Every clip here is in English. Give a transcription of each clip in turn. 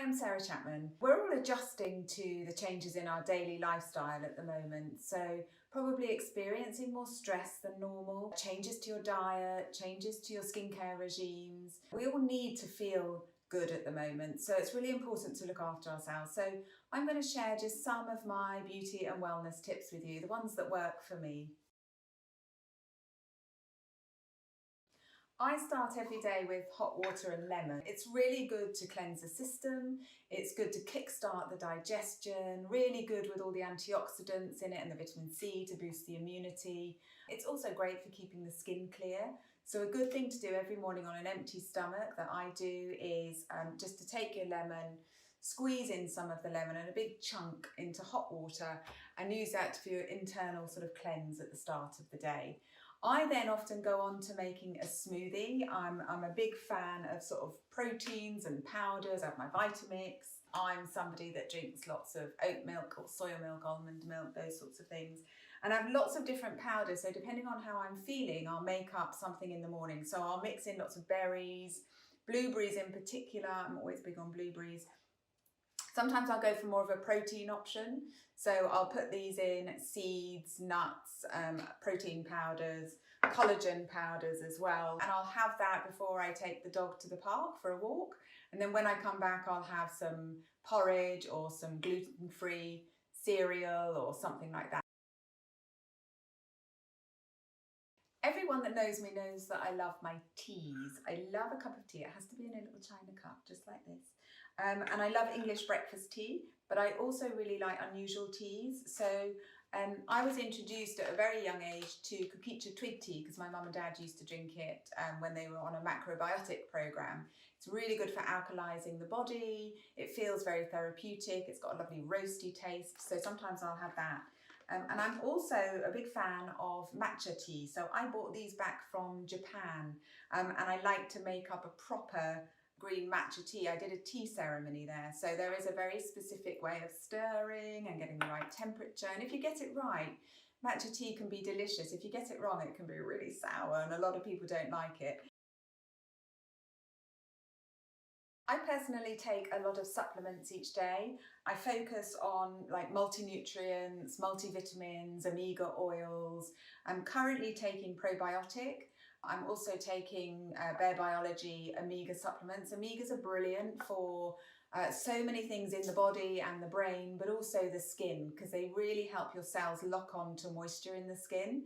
I'm Sarah Chapman. We're all adjusting to the changes in our daily lifestyle at the moment, so probably experiencing more stress than normal, changes to your diet, changes to your skincare regimes. We all need to feel good at the moment, so it's really important to look after ourselves. So I'm going to share just some of my beauty and wellness tips with you, the ones that work for me. I start every day with hot water and lemon. It's really good to cleanse the system. It's good to kickstart the digestion, really good with all the antioxidants in it and the vitamin C to boost the immunity. It's also great for keeping the skin clear. So a good thing to do every morning on an empty stomach that I do is just to take your lemon, squeeze in some of the lemon and a big chunk into hot water and use that for your internal sort of cleanse at the start of the day. I then often go on to making a smoothie. I'm a big fan of sort of proteins and powders. I have my Vitamix. I'm somebody that drinks lots of oat milk or soy milk, almond milk, those sorts of things. And I have lots of different powders. So depending on how I'm feeling, I'll make up something in the morning. So I'll mix in lots of berries, blueberries in particular. I'm always big on blueberries. Sometimes I'll go for more of a protein option. So I'll put these in seeds, nuts, protein powders, collagen powders as well. And I'll have that before I take the dog to the park for a walk. And then when I come back, I'll have some porridge or some gluten-free cereal or something like that. Everyone that knows me knows that I love my teas. I love a cup of tea. It has to be in a little china cup, just like this. And I love English breakfast tea, but I also really like unusual teas. So I was introduced at a very young age to Kukicha twig tea because my mum and dad used to drink it when they were on a macrobiotic program. It's really good for alkalizing the body. It feels very therapeutic. It's got a lovely roasty taste. So sometimes I'll have that. And I'm also a big fan of matcha tea. So I bought these back from Japan and I like to make up a proper green matcha tea. I did a tea ceremony there. So there is a very specific way of stirring and getting the right temperature. And if you get it right, matcha tea can be delicious. If you get it wrong, it can be really sour and a lot of people don't like it. I personally take a lot of supplements each day. I focus on like multi-nutrients, multivitamins, omega oils. I'm currently taking probiotic. I'm also taking Bare Biology omega supplements. Omegas are brilliant for so many things in the body and the brain, but also the skin, because they really help your cells lock on to moisture in the skin.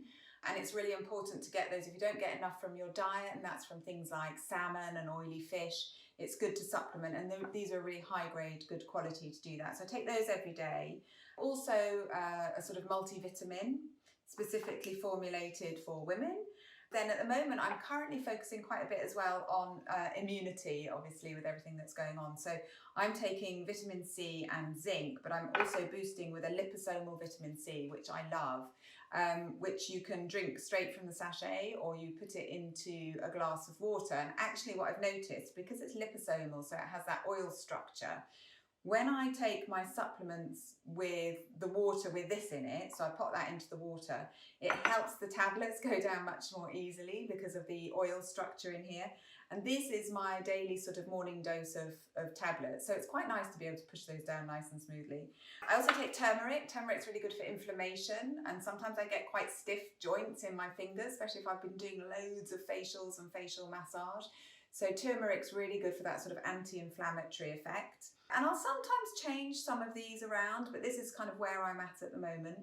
And it's really important to get those if you don't get enough from your diet, and that's from things like salmon and oily fish. It's good to supplement, and these are really high grade, good quality to do that. So I take those every day. Also a sort of multivitamin specifically formulated for women. Then at the moment, I'm currently focusing quite a bit as well on immunity, obviously, with everything that's going on. So I'm taking vitamin C and zinc, but I'm also boosting with a liposomal vitamin C, which I love, which you can drink straight from the sachet or you put it into a glass of water. And actually what I've noticed, because it's liposomal, so it has that oil structure, when I take my supplements with the water with this in it, so I pop that into the water, it helps the tablets go down much more easily because of the oil structure in here. And this is my daily sort of morning dose of tablets. So it's quite nice to be able to push those down nice and smoothly. I also take turmeric. Turmeric's really good for inflammation. And sometimes I get quite stiff joints in my fingers, especially if I've been doing loads of facials and facial massage. So turmeric's really good for that sort of anti-inflammatory effect. And I'll sometimes change some of these around, but this is kind of where I'm at the moment.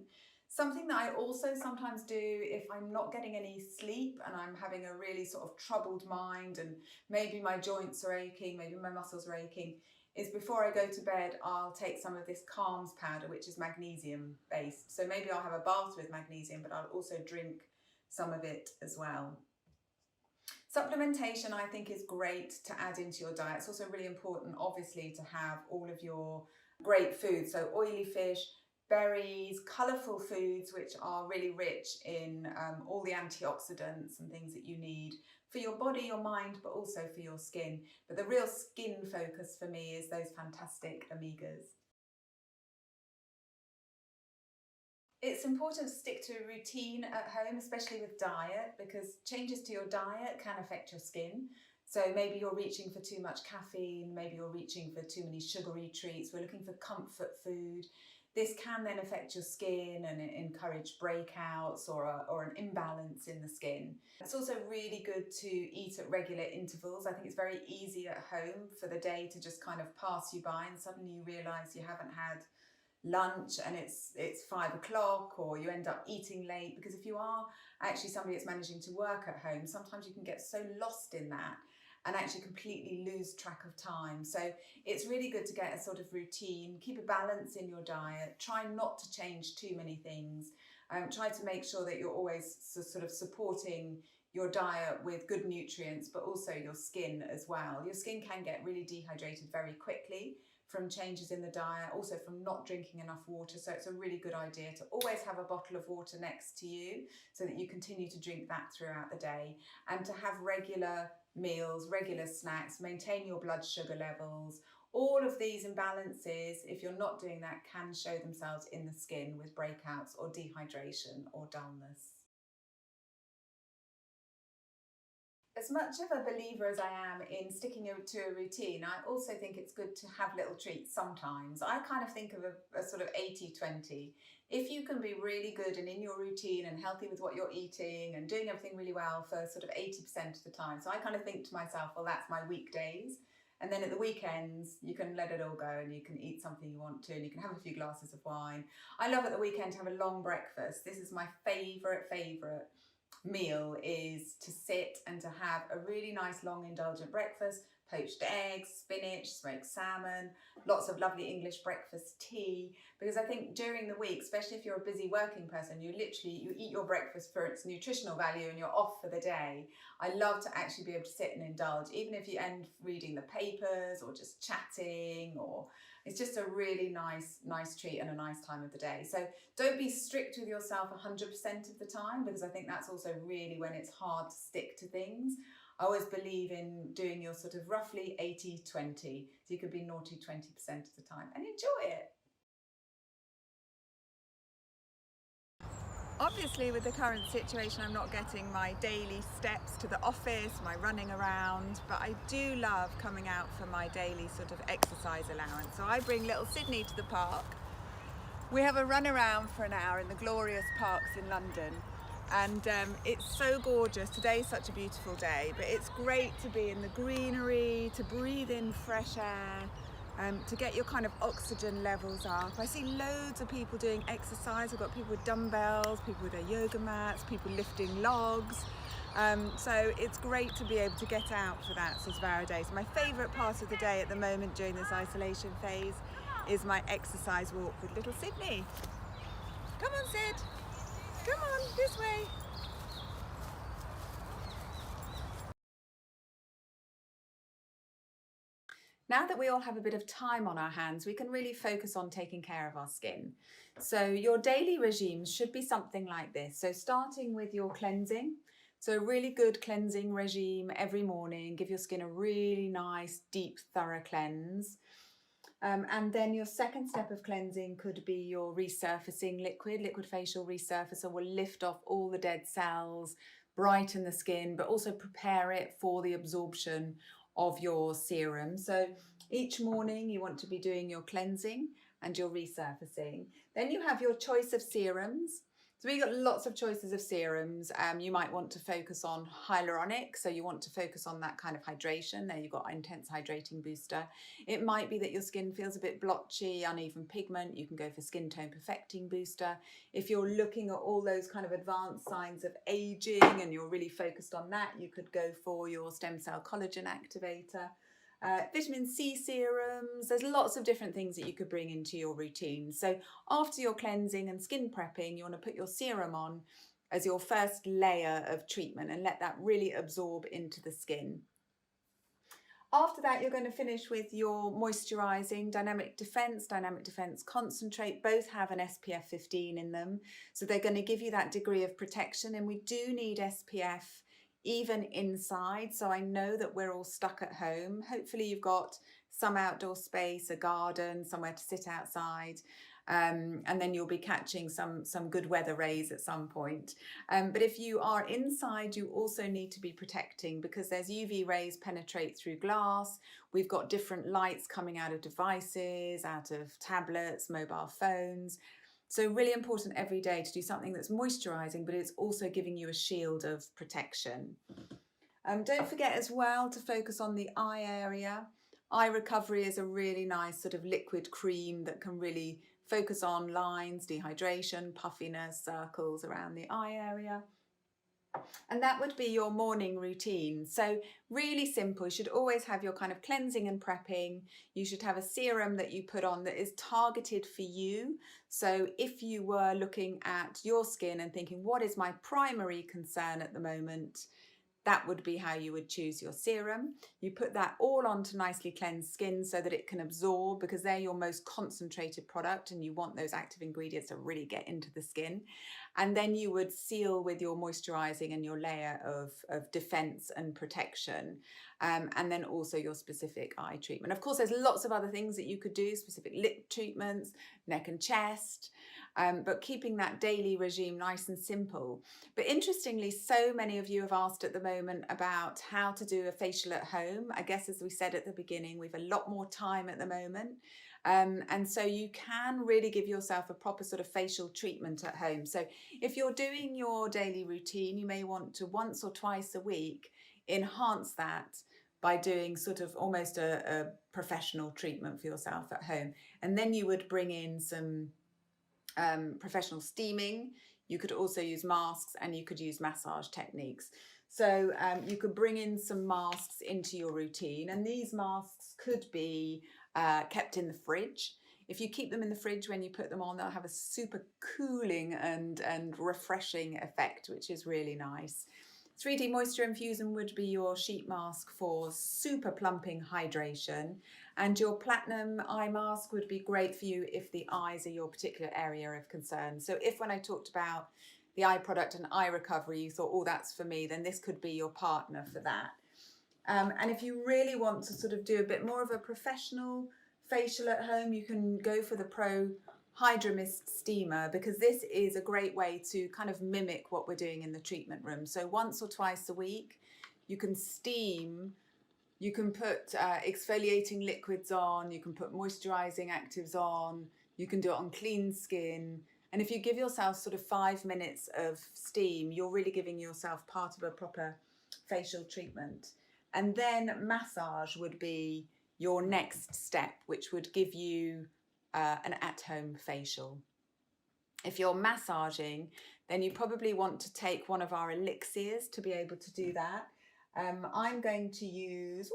Something that I also sometimes do if I'm not getting any sleep and I'm having a really sort of troubled mind and maybe my joints are aching, maybe my muscles are aching, is before I go to bed, I'll take some of this calms powder, which is magnesium based. So maybe I'll have a bath with magnesium, but I'll also drink some of it as well. Supplementation, I think, is great to add into your diet. It's also really important, obviously, to have all of your great foods. So oily fish, berries, colourful foods, which are really rich in all the antioxidants and things that you need for your body, your mind, but also for your skin. But the real skin focus for me is those fantastic omegas. It's important to stick to a routine at home, especially with diet, because changes to your diet can affect your skin. So maybe you're reaching for too much caffeine, maybe you're reaching for too many sugary treats, we're looking for comfort food. This can then affect your skin and encourage breakouts or an imbalance in the skin. It's also really good to eat at regular intervals. I think it's very easy at home for the day to just kind of pass you by and suddenly you realise you haven't had lunch and it's 5 o'clock, or you end up eating late, because if you are actually somebody that's managing to work at home, sometimes you can get so lost in that and actually completely lose track of time. So it's really good to get a sort of routine, keep a balance in your diet, try not to change too many things, try to make sure that you're always sort of supporting your diet with good nutrients, but also your skin as well. Your skin can get really dehydrated very quickly from changes in the diet, also from not drinking enough water. So it's a really good idea to always have a bottle of water next to you so that you continue to drink that throughout the day, and to have regular meals, regular snacks, maintain your blood sugar levels. All of these imbalances, if you're not doing that, can show themselves in the skin with breakouts or dehydration or dullness. As much of a believer as I am in sticking to a routine, I also think it's good to have little treats sometimes. I kind of think of a sort of 80-20. If you can be really good and in your routine and healthy with what you're eating and doing everything really well for sort of 80% of the time. So I kind of think to myself, well, that's my weekdays. And then at the weekends, you can let it all go and you can eat something you want to and you can have a few glasses of wine. I love at the weekend to have a long breakfast. This is my favourite meal, is to sit and to have a really nice long indulgent breakfast, poached eggs, spinach, smoked salmon, lots of lovely English breakfast tea, because I think during the week, especially if you're a busy working person, you eat your breakfast for its nutritional value and you're off for the day. I love to actually be able to sit and indulge, even if you end reading the papers or just chatting, or it's just a really nice treat and a nice time of the day. So don't be strict with yourself 100% of the time, because I think that's also really when it's hard to stick to things. I always believe in doing your sort of roughly 80-20. So you could be naughty 20% of the time and enjoy it. Obviously, with the current situation, I'm not getting my daily steps to the office, my running around, but I do love coming out for my daily sort of exercise allowance. So I bring little Sidney to the park. We have a run around for an hour in the glorious parks in London, and it's so gorgeous. Today's such a beautiful day, but it's great to be in the greenery, to breathe in fresh air, to get your kind of oxygen levels up. I see loads of people doing exercise. I've got people with dumbbells, people with their yoga mats, people lifting logs. So it's great to be able to get out for that sort of hour a day. So my favourite part of the day at the moment during this isolation phase is my exercise walk with little Sidney. Come on, Sid. Come on, this way. Now that we all have a bit of time on our hands, we can really focus on taking care of our skin. So your daily regimes should be something like this. So starting with your cleansing. So a really good cleansing regime every morning. Give your skin a really nice, deep, thorough cleanse. And then your second step of cleansing could be your resurfacing liquid facial resurfacer. Will lift off all the dead cells, brighten the skin, but also prepare it for the absorption of your serum. So each morning you want to be doing your cleansing and your resurfacing. Then you have your choice of serums. So we've got lots of choices of serums. You might want to focus on hyaluronic, so you want to focus on that kind of hydration. There you've got intense hydrating booster. It might be that your skin feels a bit blotchy, uneven pigment. You can go for skin tone perfecting booster. If you're looking at all those kind of advanced signs of aging and you're really focused on that, you could go for your stem cell collagen activator. Vitamin C serums, there's lots of different things that you could bring into your routine. So after your cleansing and skin prepping, you want to put your serum on as your first layer of treatment and let that really absorb into the skin. After that, you're going to finish with your moisturising Dynamic Defense Concentrate. Both have an SPF 15 in them, so they're going to give you that degree of protection, and we do need SPF even inside. So I know that we're all stuck at home. Hopefully you've got some outdoor space, a garden, somewhere to sit outside. and then you'll be catching some good weather rays at some point. But if you are inside, you also need to be protecting, because there's UV rays penetrate through glass. We've got different lights coming out of devices, out of tablets, mobile phones. So really important every day to do something that's moisturising, but it's also giving you a shield of protection. Don't forget as well to focus on the eye area. Eye recovery is a really nice sort of liquid cream that can really focus on lines, dehydration, puffiness, circles around the eye area. And that would be your morning routine. So really simple. You should always have your kind of cleansing and prepping. You should have a serum that you put on that is targeted for you. So if you were looking at your skin and thinking, what is my primary concern at the moment? That would be how you would choose your serum. You put that all onto nicely cleansed skin so that it can absorb, because they're your most concentrated product and you want those active ingredients to really get into the skin. And then you would seal with your moisturizing and your layer of defense and protection. And then also your specific eye treatment. Of course, there's lots of other things that you could do, specific lip treatments, neck and chest. But keeping that daily regime nice and simple. But interestingly, so many of you have asked at the moment about how to do a facial at home. I guess, as we said at the beginning, we've a lot more time at the moment. And so you can really give yourself a proper sort of facial treatment at home. So if you're doing your daily routine, you may want to once or twice a week enhance that by doing sort of almost a professional treatment for yourself at home. And then you would bring in some professional steaming. You could also use masks, and you could use massage techniques. So you could bring in some masks into your routine, and these masks could be kept in the fridge. If you keep them in the fridge, when you put them on, they'll have a super cooling and refreshing effect, which is really nice. 3D Moisture Infusion would be your sheet mask for super plumping hydration. And your platinum eye mask would be great for you if the eyes are your particular area of concern. So if, when I talked about the eye product and eye recovery, you thought, oh, that's for me, then this could be your partner for that. And if you really want to sort of do a bit more of a professional facial at home, you can go for the Pro Hydra Mist Steamer, because this is a great way to kind of mimic what we're doing in the treatment room. So once or twice a week, you can steam. You can put exfoliating liquids on, you can put moisturizing actives on, you can do it on clean skin. And if you give yourself sort of 5 minutes of steam, you're really giving yourself part of a proper facial treatment. And then massage would be your next step, which would give you an at-home facial. If you're massaging, then you probably want to take one of our elixirs to be able to do that. I'm going to use,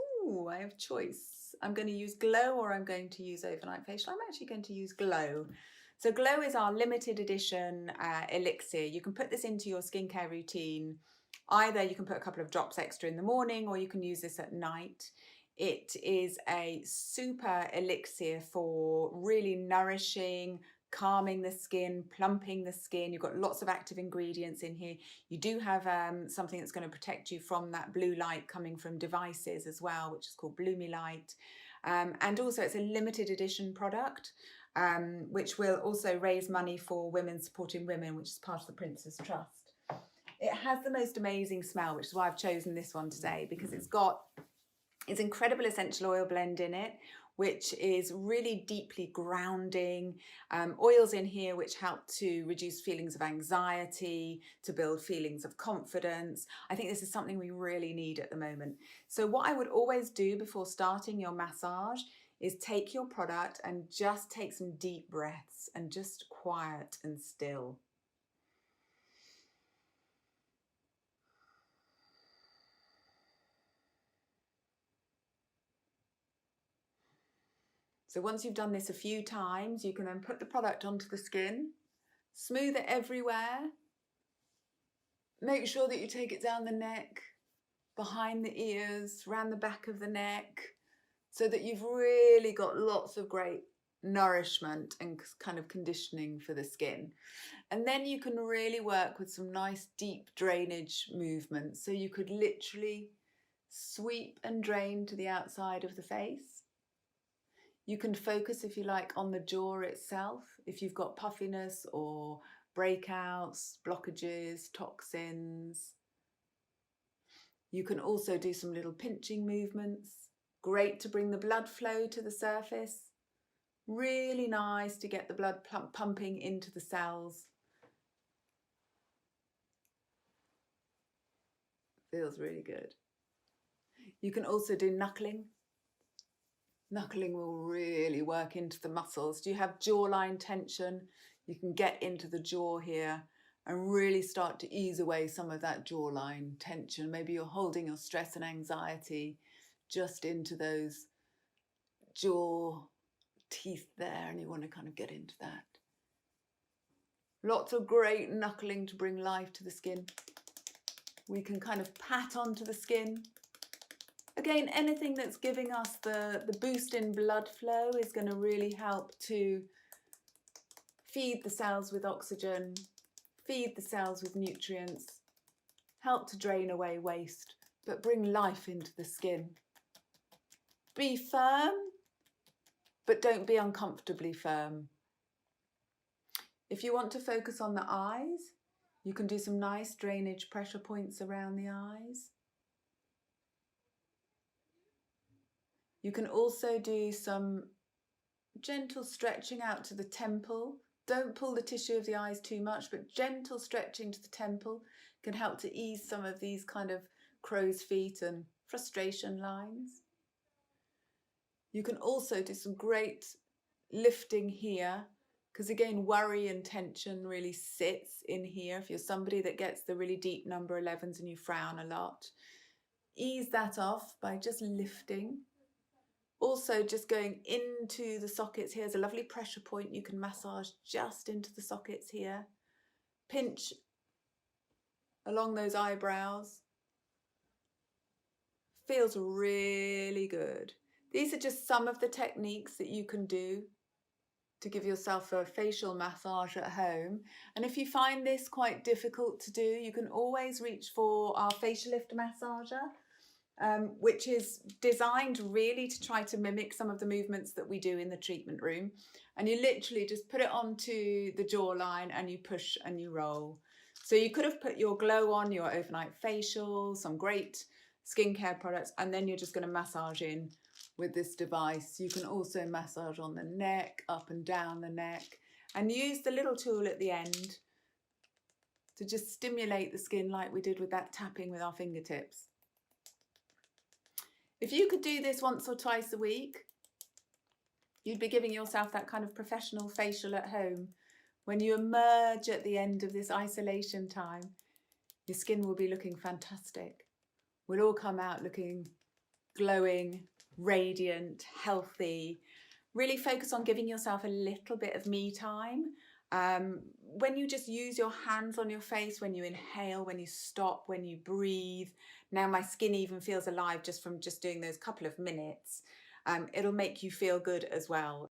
I have choice. I'm going to use Glow, or I'm going to use Overnight Facial. I'm actually going to use Glow. So Glow is our limited edition elixir. You can put this into your skincare routine. Either you can put a couple of drops extra in the morning, or you can use this at night. It is a super elixir for really nourishing, calming the skin, plumping the skin. You've got lots of active ingredients in here. You do have something that's going to protect you from that blue light coming from devices as well, which is called Bloomy Light. And also it's a limited edition product, which will also raise money for Women Supporting Women, which is part of the Prince's Trust. It has the most amazing smell, which is why I've chosen this one today, because it's got its incredible essential oil blend in it, which is really deeply grounding. Oils in here which help to reduce feelings of anxiety, to build feelings of confidence. I think this is something we really need at the moment. So what I would always do before starting your massage is take your product and just take some deep breaths and just quiet and still. So once you've done this a few times, you can then put the product onto the skin, smooth it everywhere. Make sure that you take it down the neck, behind the ears, around the back of the neck, so that you've really got lots of great nourishment and kind of conditioning for the skin. And then you can really work with some nice deep drainage movements. So you could literally sweep and drain to the outside of the face. You can focus, if you like, on the jaw itself. If you've got puffiness or breakouts, blockages, toxins. You can also do some little pinching movements. Great to bring the blood flow to the surface. Really nice to get the blood pumping into the cells. Feels really good. You can also do knuckling. Knuckling will really work into the muscles. Do you have jawline tension? You can get into the jaw here and really start to ease away some of that jawline tension. Maybe you're holding your stress and anxiety just into those jaw teeth there, and you want to kind of get into that. Lots of great knuckling to bring life to the skin. We can kind of pat onto the skin. Again, anything that's giving us the boost in blood flow is going to really help to feed the cells with oxygen, feed the cells with nutrients, help to drain away waste, but bring life into the skin. Be firm, but don't be uncomfortably firm. If you want to focus on the eyes, you can do some nice drainage pressure points around the eyes. You can also do some gentle stretching out to the temple. Don't pull the tissue of the eyes too much, but gentle stretching to the temple can help to ease some of these kind of crow's feet and frustration lines. You can also do some great lifting here, because again, worry and tension really sits in here. If you're somebody that gets the really deep number 11s and you frown a lot, ease that off by just lifting. Also, just going into the sockets. Here's a lovely pressure point you can massage just into the sockets here. Pinch along those eyebrows. Feels really good. These are just some of the techniques that you can do to give yourself a facial massage at home. And if you find this quite difficult to do, you can always reach for our facial lift massager. Which is designed really to try to mimic some of the movements that we do in the treatment room. And you literally just put it onto the jawline and you push and you roll. So you could have put your glow on, your overnight facial, some great skincare products, and then you're just going to massage in with this device. You can also massage on the neck, up and down the neck, and use the little tool at the end to just stimulate the skin like we did with that tapping with our fingertips. If you could do this once or twice a week, you'd be giving yourself that kind of professional facial at home. When you emerge at the end of this isolation time, your skin will be looking fantastic. We'll all come out looking glowing, radiant, healthy. Really focus on giving yourself a little bit of me time. When you just use your hands on your face, when you inhale, when you stop, when you breathe. Now my skin even feels alive just from just doing those couple of minutes. It'll make you feel good as well.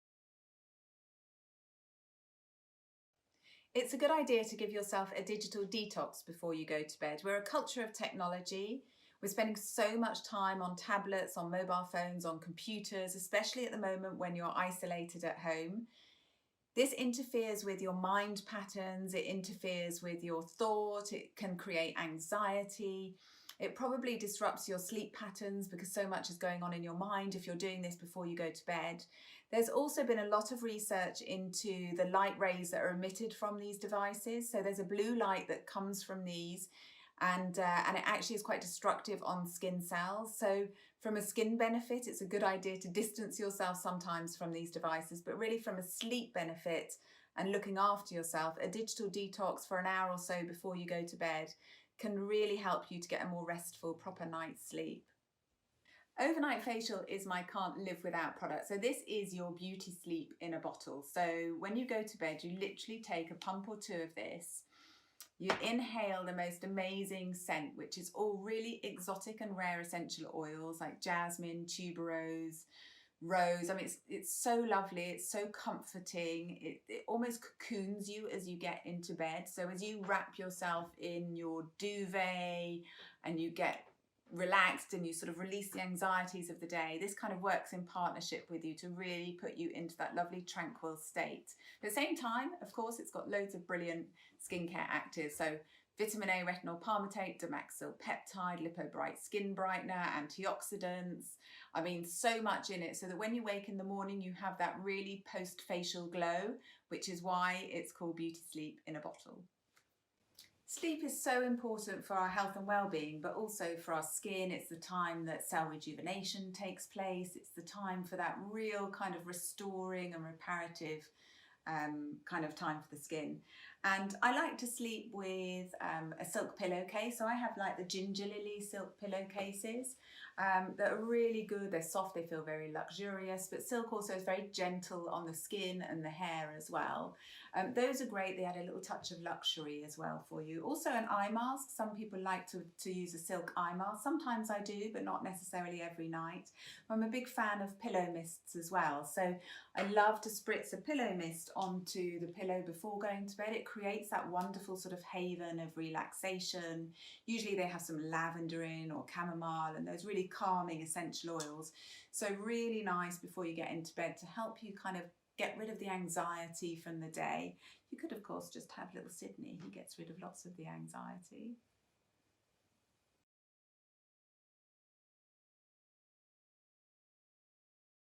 It's a good idea to give yourself a digital detox before you go to bed. We're a culture of technology. We're spending so much time on tablets, on mobile phones, on computers, especially at the moment when you're isolated at home. This interferes with your mind patterns, it interferes with your thought, it can create anxiety. It probably disrupts your sleep patterns because so much is going on in your mind if you're doing this before you go to bed. There's also been a lot of research into the light rays that are emitted from these devices. So there's a blue light that comes from these, and it actually is quite destructive on skin cells. So from a skin benefit, it's a good idea to distance yourself sometimes from these devices, but really from a sleep benefit and looking after yourself, a digital detox for an hour or so before you go to bed can really help you to get a more restful, proper night's sleep. Overnight facial is my can't live without product. So this is your beauty sleep in a bottle. So when you go to bed, you literally take a pump or two of this. You inhale the most amazing scent, which is all really exotic and rare essential oils like jasmine, tuberose, rose. I mean, it's so lovely. It's so comforting. It almost cocoons you as you get into bed. So as you wrap yourself in your duvet and you get relaxed and you sort of release the anxieties of the day, this kind of works in partnership with you to really put you into that lovely tranquil state. But at the same time, of course, it's got loads of brilliant skincare actives. So vitamin A retinol palmitate, Domaxil peptide, lipobright skin brightener, antioxidants. I mean, so much in it so that when you wake in the morning, you have that really post-facial glow, which is why it's called Beauty Sleep in a bottle. Sleep is so important for our health and well-being, but also for our skin. It's the time that cell rejuvenation takes place. It's the time for that real kind of restoring and reparative kind of time for the skin. And I like to sleep with a silk pillowcase. So I have like the ginger lily silk pillowcases that are really good. They're soft, they feel very luxurious, but silk also is very gentle on the skin and the hair as well. Those are great. They add a little touch of luxury as well for you. Also an eye mask. Some people like to use a silk eye mask. Sometimes I do, but not necessarily every night. I'm a big fan of pillow mists as well. So I love to spritz a pillow mist onto the pillow before going to bed. It creates that wonderful sort of haven of relaxation. Usually they have some lavender in or chamomile and those really calming essential oils. So really nice before you get into bed to help you kind of get rid of the anxiety from the day. You could, of course, just have little Sidney. He gets rid of lots of the anxiety.